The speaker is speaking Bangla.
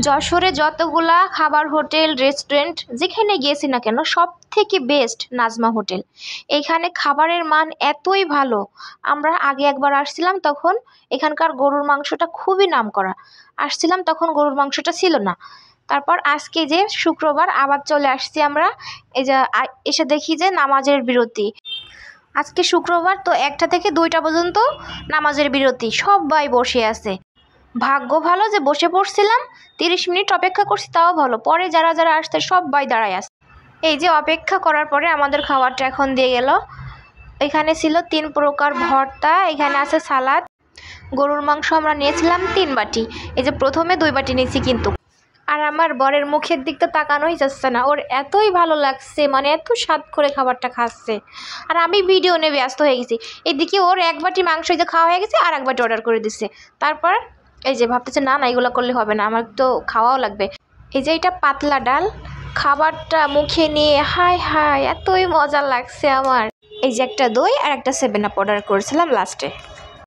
যশোরে যতগুলা খাবার হোটেল রেস্টুরেন্ট যেখানে গিয়েছি না কেন সব থেকে বেস্ট নাজমা হোটেল। এখানে খাবারের মান এতই ভালো। আমরা আগে একবার আসছিলাম, তখন এখানকার গরুর মাংসটা খুবই নামকরা। আসছিলাম তখন গরুর মাংসটা ছিল না। তারপর আজকে যে শুক্রবার আবার চলে আসছি আমরা। এই যে এসে দেখি যে নামাজের বিরতি। আজকে শুক্রবার তো 1টা থেকে 2টা পর্যন্ত নামাজের বিরতি, সবাই বসে আছে। ভাগ্য ভালো যে বসে পড়ছিলাম, 30 মিনিট অপেক্ষা করছি তাও ভালো। পরে যারা যারা আসছে সবাই দাঁড়ায় আছে। এই যে অপেক্ষা করার পরে আমাদের খাবারটা এখন দিয়ে গেল। এখানে ছিল 3 প্রকার ভর্তা, এখানে আছে সালাদ। গরুর মাংস আমরা নিয়েছিলাম 3 বাটি। এই যে প্রথমে 2 বাটি নিয়েছি কিন্তু। আর আমার বরের মুখের দিক তো তাকানোই যাচ্ছে না, ওর এতই ভালো লাগছে, মানে এত স্বাদ করে খাবারটা খাচ্ছে। আর আমি ভিডিও নিয়ে ব্যস্ত হয়ে গেছি। এদিকে ওর 1 বাটি মাংস যে খাওয়া হয়ে গেছে, আর 1 বাটি অর্ডার করে দিচ্ছে। তারপর এই যে ভাবতেছে না না এগুলো করলে হবে না, আমার তো খাওয়াও লাগবে। এই যে এটা পাতলা ডাল, খাবারটা মুখে নিয়ে হায় হায় এতই মজা লাগছে আমার। এই যে একটা দই আর একটা 7 আপ অর্ডার করেছিলাম লাস্টে।